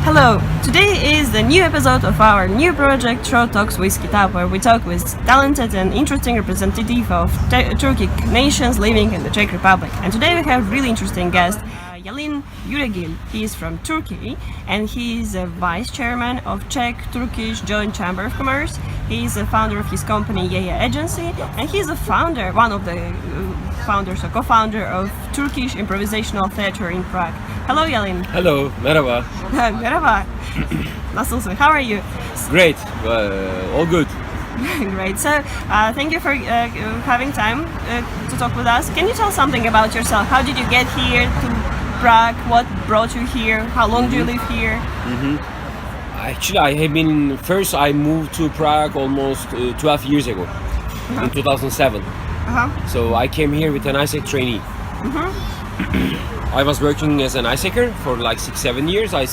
Hello, today is the new episode of our new project Short Talks with Kitab, where we talk with talented and interesting representative of Turkic nations living in the Czech Republic. And today we have a really interesting guest, Yalin Yüregil. He is from Turkey and he is a vice chairman of Czech-Turkish Joint Chamber of Commerce. He is the founder of his company Yaya Agency, and he is the founder, one of the founders or co-founder of Turkish Improvisational Theatre in Prague. Hello Yalin. Hello, merhaba. Merhaba. Nasılsın? How are you? Great, all good. Great. So, thank you for having time to talk with us. Can you tell something about yourself? How did you get here to Prague? What brought you here? How long do you live here? Actually, I moved to Prague almost 12 years ago, in 2007. So I came here with an ISEC trainee. I was working as an ISECer for like 6-7 years. I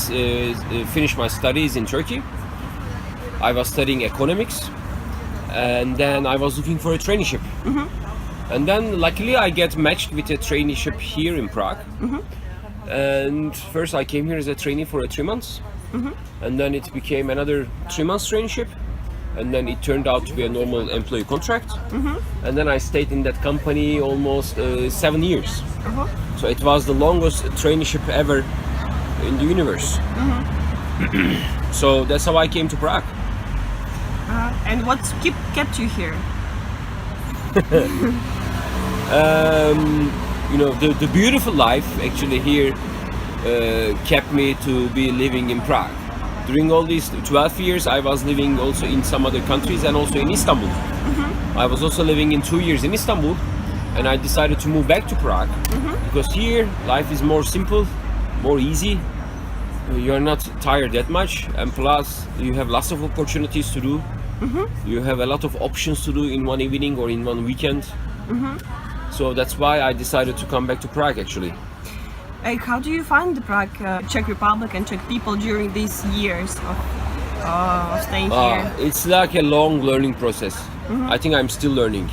finished my studies in Turkey. I was studying economics, and then I was looking for a traineeship. And then luckily I get matched with a traineeship here in Prague. And first I came here as a trainee for 3 months, and then it became another 3 months traineeship, and then it turned out to be a normal employee contract. And then I stayed in that company almost 7 years. So it was the longest traineeship ever in the universe. So that's how I came to Prague. And what kept you here? The beautiful life actually here kept me to be living in Prague. During all these 12 years I was living also in some other countries and also in Istanbul. I was also living in 2 years in Istanbul, and I decided to move back to Prague because here life is more simple, more easy. You are not tired that much, and plus you have lots of opportunities to do. You have a lot of options to do in one evening or in one weekend. So that's why I decided to come back to Prague actually. How do you find the Prague, Czech Republic and Czech people during these years of staying here? It's like a long learning process. I think I'm still learning.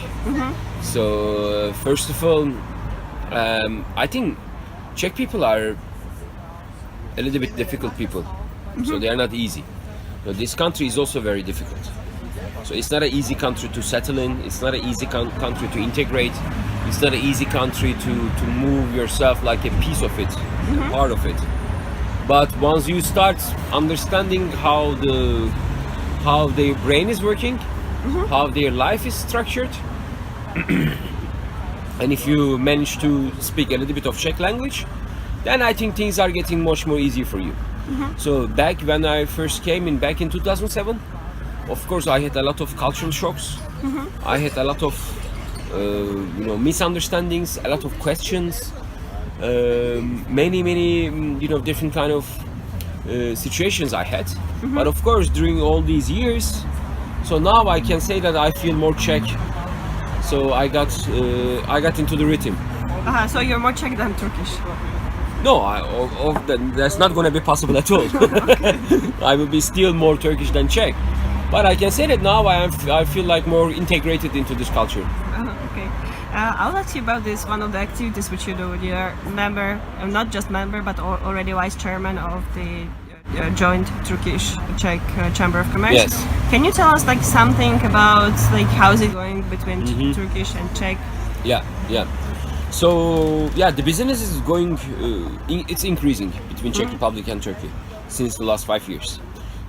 So first of all, I think Czech people are a little bit difficult people. So they are not easy. But this country is also very difficult. So it's not an easy country to settle in. It's not an easy country to integrate. It's not an easy country to move yourself like a piece of it, part of it. But once you start understanding how their brain is working, how their life is structured, and if you manage to speak a little bit of Czech language, then I think things are getting much more easier for you. So back when I first came in, back in 2007, of course I had a lot of cultural shocks. I had a lot of misunderstandings, a lot of questions, many different kind of situations I had. But of course during all these years, so now I can say that I feel more Czech. So I got into the rhythm. So you're more Czech than Turkish? No, that's not going to be possible at all. I will be still more Turkish than Czech. But I can say that now I feel like more integrated into this culture. Okay. I'll ask you about this, one of the activities which you do. You're member, not just member, but already vice chairman of the joint Turkish-Czech Chamber of Commerce. Yes. Can you tell us something about how is it going between Turkish and Czech? Yeah. So the business is going, it's increasing between Czech Republic and Turkey since the last 5 years.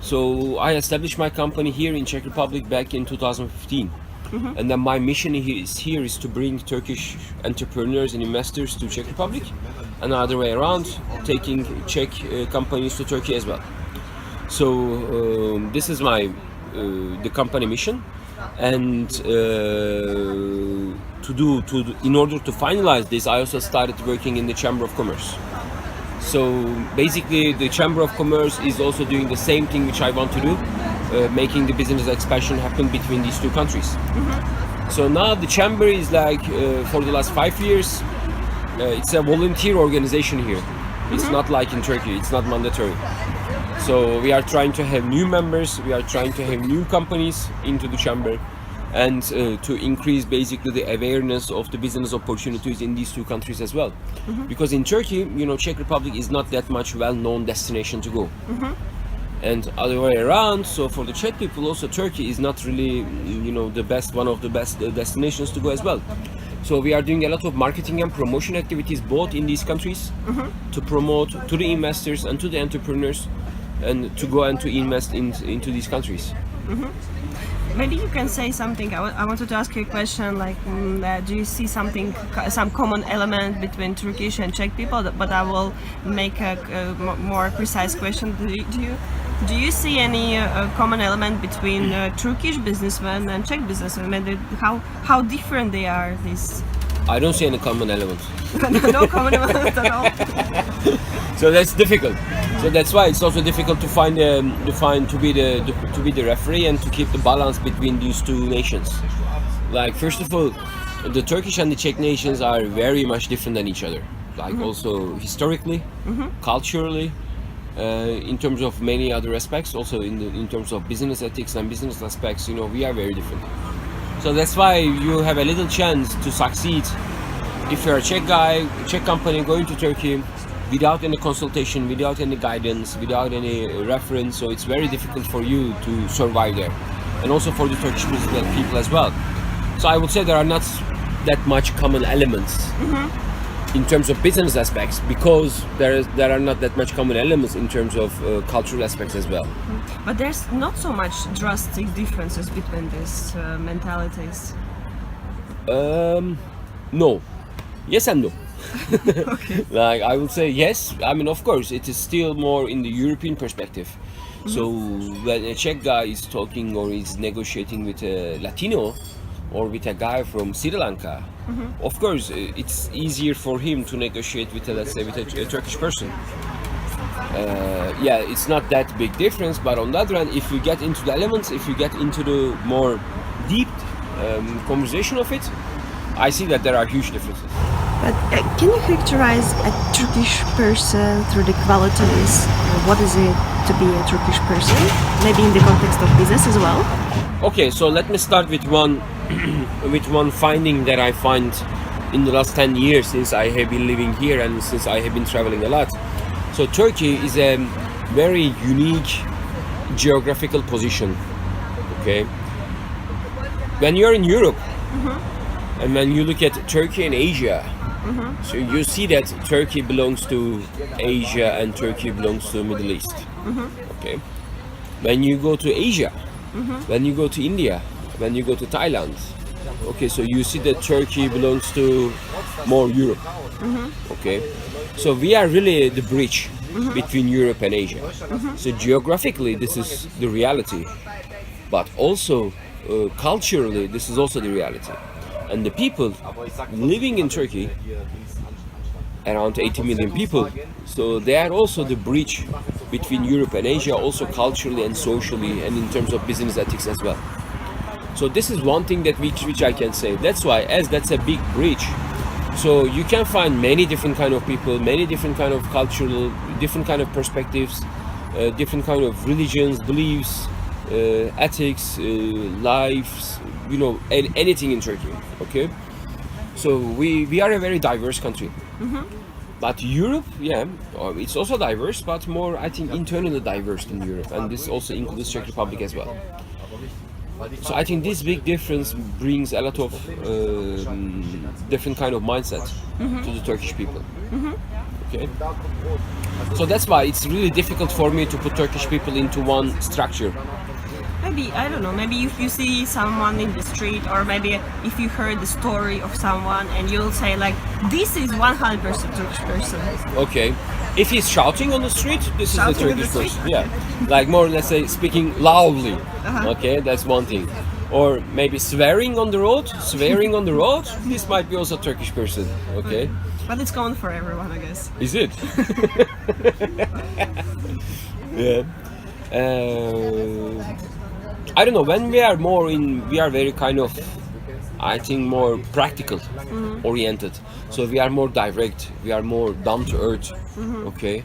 So I established my company here in Czech Republic back in 2015. And then my mission here is to bring Turkish entrepreneurs and investors to Czech Republic, and the other way around, taking Czech companies to Turkey as well. So this is the company mission, and in order to finalize this, I also started working in the Chamber of Commerce. So basically the Chamber of Commerce is also doing the same thing which I want to do, making the business expansion happen between these two countries. So now the Chamber is for the last 5 years, it's a volunteer organization here. It's not like in Turkey, it's not mandatory. So we are trying to have new members, we are trying to have new companies into the Chamber. and to increase basically the awareness of the business opportunities in these two countries as well. Because in Turkey, Czech Republic is not that much well-known destination to go. And other way around, so for the Czech people also Turkey is not really one of the best destinations to go as well. So we are doing a lot of marketing and promotion activities both in these countries to promote to the investors and to the entrepreneurs and to go and to invest into these countries. Maybe you can say something. I wanted to ask you a question. Like, do you see some common element between Turkish and Czech people? But I will make a more precise question. Do you see any common element between Turkish businessmen and Czech businessmen? Maybe how different they are? These. I don't see any common element. No common element at all. So that's difficult. So that's why it's also difficult to find to be the referee and to keep the balance between these two nations. Like first of all, the Turkish and the Czech nations are very much different than each other. Like also historically, culturally, in terms of many other aspects. Also in terms of business ethics and business aspects, we are very different. So that's why you have a little chance to succeed if you're a Czech guy, Czech company going to Turkey without any consultation, without any guidance, without any reference. So it's very difficult for you to survive there, and also for the Turkish people as well. So I would say there are not that much common elements in terms of business aspects, because there are not that much common elements in terms of cultural aspects as well. But there's not so much drastic differences between these mentalities. No. Yes and no. Okay. Like I would say yes. I mean, of course, it is still more in the European perspective. So when a Czech guy is talking or is negotiating with a Latino or with a guy from Sri Lanka, of course, it's easier for him to negotiate with, let's say, with a Turkish person. Yeah, it's not that big difference. But on the other hand, if you get into the elements, if you get into the more deep conversation of it, I see that there are huge differences. But can you characterize a Turkish person through the qualities? What is it to be a Turkish person? Maybe in the context of business as well. Okay, so let me start with one with one finding that I find in the last 10 years since I have been living here and since I have been traveling a lot. So Turkey is a very unique geographical position. Okay, when you're in Europe and when you look at Turkey and Asia, so you see that Turkey belongs to Asia and Turkey belongs to the Middle East. Okay, when you go to Asia, when you go to India, when you go to Thailand, okay, so you see that Turkey belongs to more Europe. Okay, so we are really the bridge between Europe and Asia. So geographically, this is the reality, but also culturally, this is also the reality. And the people living in Turkey, around 80 million people, so they are also the bridge between Europe and Asia, also culturally and socially, and in terms of business ethics as well. So this is one thing that which I can say. That's why, as that's a big bridge, so you can find many different kind of people, many different kind of cultural, different kind of perspectives, different kind of religions, beliefs, ethics, lives, anything in Turkey. Okay, so we are a very diverse country. But Europe, yeah, it's also diverse, but more, I think, internally diverse in Europe, and this also includes Czech Republic as well. So I think this big difference brings a lot of different kind of mindset to the Turkish people. Okay, so that's why it's really difficult for me to put Turkish people into one structure. Maybe, I don't know, maybe if you see someone in the street, or maybe if you heard the story of someone and you'll say like, this is 100% Turkish person. Okay, if he's shouting on the street, this Shouting is the on the Turkish street? person. Yeah, like more, let's say, speaking loudly. Okay, that's one thing. Or maybe swearing on the road, this might be also a Turkish person. Okay. But it's common for everyone, I guess. Is it? Yeah. I don't know, when we are very kind of, I think, more practical oriented. So we are more direct, we are more down to earth. Okay,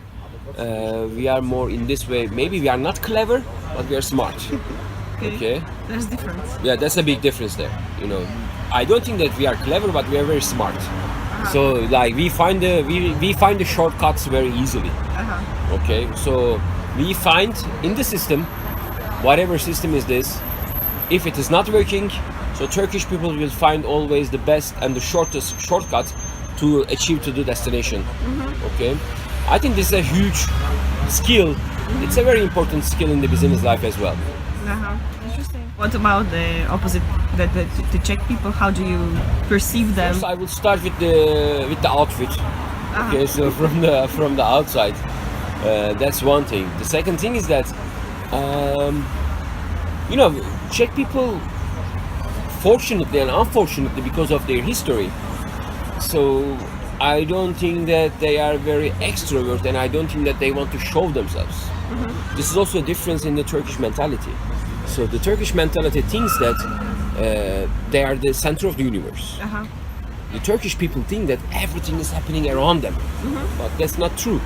we are more in this way. Maybe we are not clever, but we are smart. Okay. There's difference. Yeah, that's a big difference there. You know, I don't think that we are clever, but we are very smart. So like we find the shortcuts very easily. Okay, so we find in the system, whatever system is this, if it is not working, so Turkish people will find always the best and the shortest shortcut to achieve to the destination. Okay, I think this is a huge skill. It's a very important skill in the business life as well. Interesting. What about the opposite, the Czech people? How do you perceive them? So I will start with the outfit. Okay, so from the outside, that's one thing. The second thing is that you know, Czech people, fortunately and unfortunately, because of their history, so I don't think that they are very extrovert, and I don't think that they want to show themselves. This is also a difference in the Turkish mentality. So the Turkish mentality thinks that they are the center of the universe. The Turkish people think that everything is happening around them, but that's not true.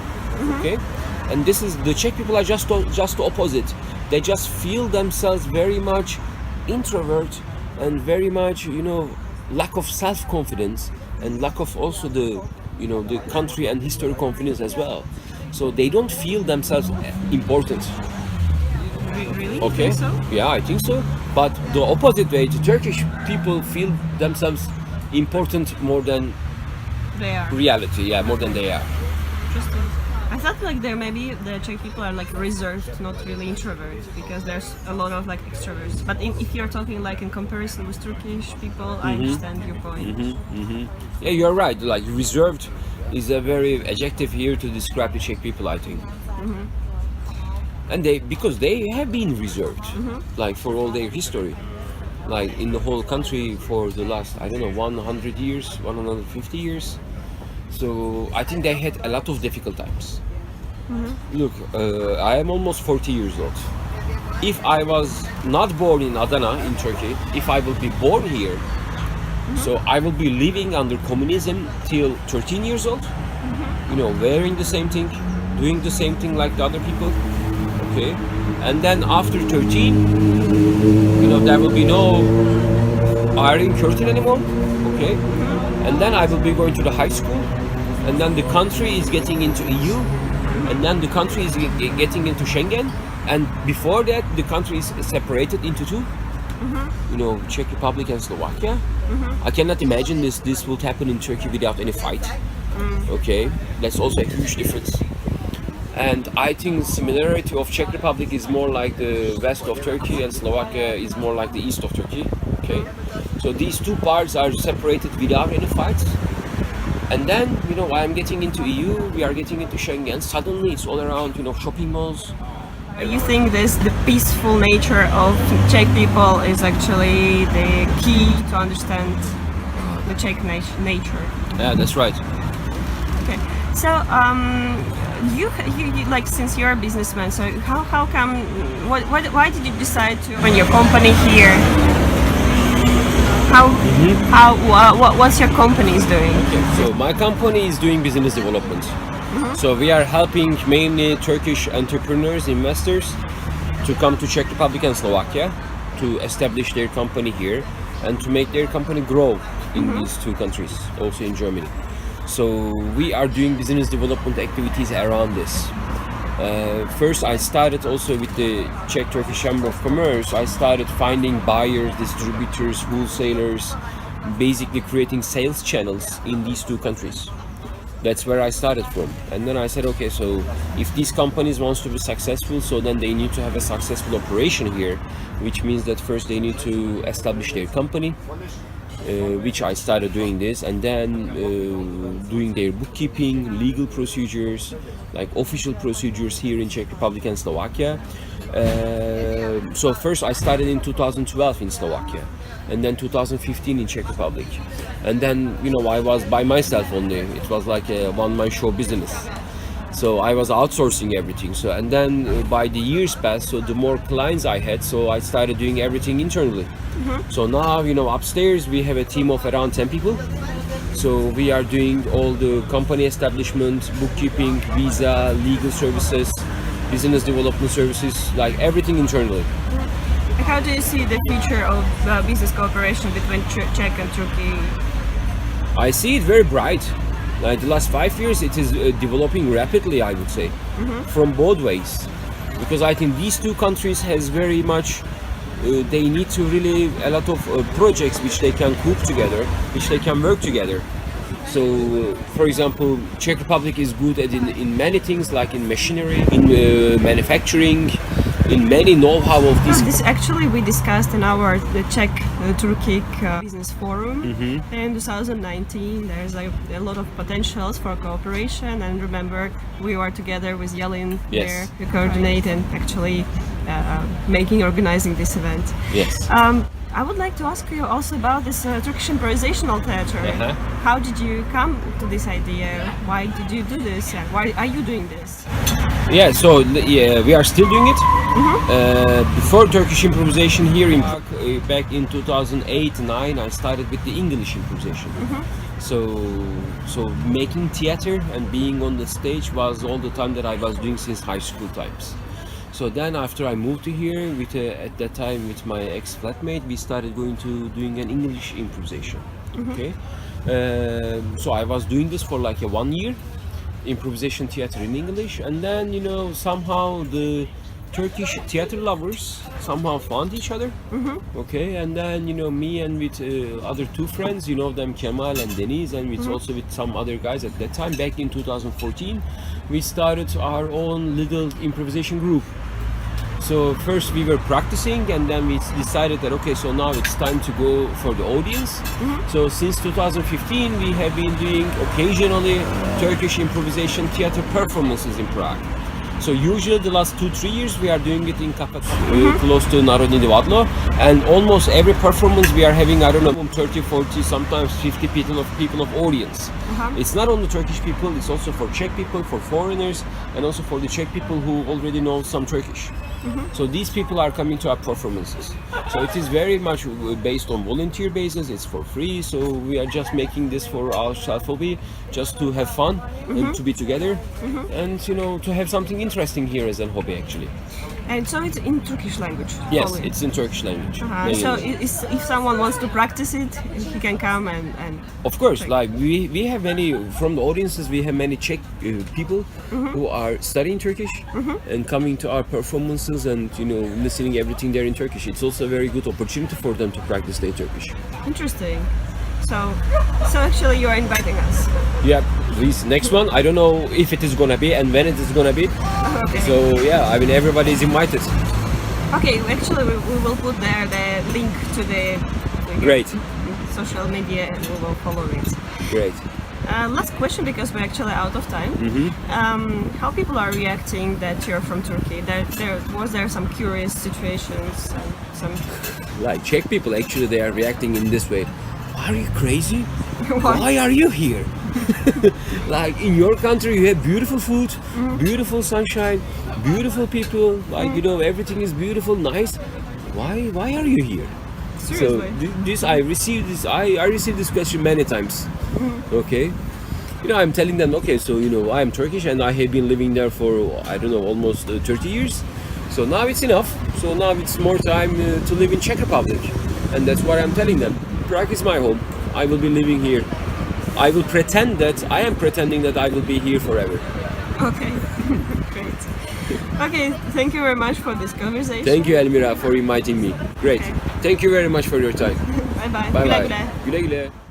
Okay, and this is the Czech people are just the opposite. They just feel themselves very much introvert and very much, you know, lack of self-confidence and lack of also the, you know, the country and history confidence as well. So they don't feel themselves important. Really? Okay. You think so? Yeah, I think so. But the opposite way, the Turkish people feel themselves important more than They are. reality. Yeah, more than they are. Interesting. I thought like there maybe the Czech people are like reserved, not really introverts, because there's a lot of like extroverts. But if you're talking like in comparison with Turkish people, I understand your point. Yeah, you're right. Like reserved is a very adjective here to describe the Czech people, I think. And because they have been reserved, like for all their history, like in the whole country for the last, I don't know, 100 years, 150 years. So I think they had a lot of difficult times. Look, I am almost 40 years old. If I was not born in Adana, in Turkey, if I will be born here, so I will be living under communism till 13 years old, you know, wearing the same thing, doing the same thing like the other people, okay? And then after 13, you know, there will be no Iron Curtain anymore, okay? And then I will be going to the high school, and then the country is getting into EU, and then the country is getting into Schengen, and before that the country is separated into two, you know, Czech Republic and Slovakia. I cannot imagine this would happen in Turkey without any fight. Okay, that's also a huge difference. And I think similarity of Czech Republic is more like the west of Turkey, and Slovakia is more like the east of Turkey. Okay, so these two parts are separated without any fights. And then, you know, I'm getting into EU, we are getting into Schengen. Suddenly it's all around, you know, shopping malls. You think the peaceful nature of Czech people is actually the key to understand the Czech nature? Yeah, that's right. Okay, so you like, since you're a businessman, so how come why did you decide to open your company here? What's your company is doing? Okay, so my company is doing business development. So we are helping mainly Turkish entrepreneurs, investors to come to Czech Republic and Slovakia to establish their company here and to make their company grow in these two countries, also in Germany. So we are doing business development activities around this. First, I started also with the Czech Turkish Chamber of Commerce. I started finding buyers, distributors, wholesalers, basically creating sales channels in these two countries. That's where I started from. And then I said, okay, so if these companies wants to be successful, so then they need to have a successful operation here, which means that first they need to establish their company, which I started doing this, and then doing their bookkeeping, legal procedures, like official procedures here in Czech Republic and Slovakia. So first I started in 2012 in Slovakia, and then 2015 in Czech Republic. And then, you know, I was by myself only. It was like a one-man show business. So I was outsourcing everything. So, and then by the years passed, so the more clients I had, so I started doing everything internally. So now, you know, upstairs we have a team of around 10 people. So we are doing all the company establishment, bookkeeping, visa, legal services, business development services, like everything internally. how do you see the future of business cooperation between Czech and Turkey? I see it very bright. Like the last 5 years, it is developing rapidly, I would say, from both ways. Because I think these two countries has very much, they need to really a lot of projects which they can cope together, which they can work together. So, for example, Czech Republic is good at in many things, like in machinery, in manufacturing, in many know-how of this. This actually we discussed in our the Czech Turkic business forum in 2019. There's a lot of potentials for cooperation, and remember we were together with Yelin there to coordinate and actually organizing this event. Yes. I would like to ask you also about this Turkish improvisational theater. How did you come to this idea? Why did you do this? And why are you doing this? Yeah, so we are still doing it. Before Turkish improvisation here in Prague, back in 2008-9, I started with the English improvisation. So making theater and being on the stage was all the time that I was doing since high school times. So then after I moved to here, at that time with my ex-flatmate, we started doing an English improvisation. Okay, so I was doing this for like 1 year, improvisation theater in English, and then somehow the Turkish theater lovers somehow found each other. Okay, and then me and with other two friends, them Kemal and Deniz, and with also with some other guys at that time, back in 2014, we started our own little improvisation group. So first we were practicing, and then we decided that okay, so now it's time to go for the audience. So since 2015 we have been doing occasionally Turkish improvisation theater performances in Prague. So usually the last 2-3 years we are doing it in Kapat, close to Narodni Divadlo, and almost every performance we are having, I don't know, 30, 40, sometimes 50 people of audience. It's not only Turkish people, it's also for Czech people, for foreigners, and also for the Czech people who already know some Turkish. So these people are coming to our performances. So it is very much based on volunteer basis, it's for free, so we are just making this for ourselves, just to have fun and to be together, and to have something interesting here as a hobby actually. And so it's in Turkish language? Yes, only. It's in Turkish language. So if someone wants to practice it, he can come and of course, like we have many, from the audiences, we have many Czech people who are studying Turkish and coming to our performances and listening everything there in Turkish. It's also a very good opportunity for them to practice their Turkish. Interesting. So actually you are inviting us. Yeah, please. Next one, I don't know if it is gonna be and when it is gonna be. Okay. So yeah, I mean everybody is invited. Okay, actually we will put there the link to the Great. social media, and we will follow it. Great. Last question, because we're actually out of time. How people are reacting that you're from Turkey? Was there some curious situations and some Like Czech people, actually, they are reacting in this way. Are you crazy? Why are you here? Like in your country, you have beautiful food, beautiful sunshine, beautiful people. Like everything is beautiful, nice. Why are you here? Seriously? So I received this question many times. Okay, I'm telling them, okay, so I am Turkish and I have been living there for I don't know, almost 30 years. So now it's enough. So now it's more time to live in Czech Republic, and that's what I'm telling them. Prague is my home. I will be living here. I will pretending that I will be here forever. Okay, great. Okay, thank you very much for this conversation. Thank you, Elmira, for inviting me. Great. Okay. Thank you very much for your time. Bye bye. Bye Güle bye. güle. Güle güle.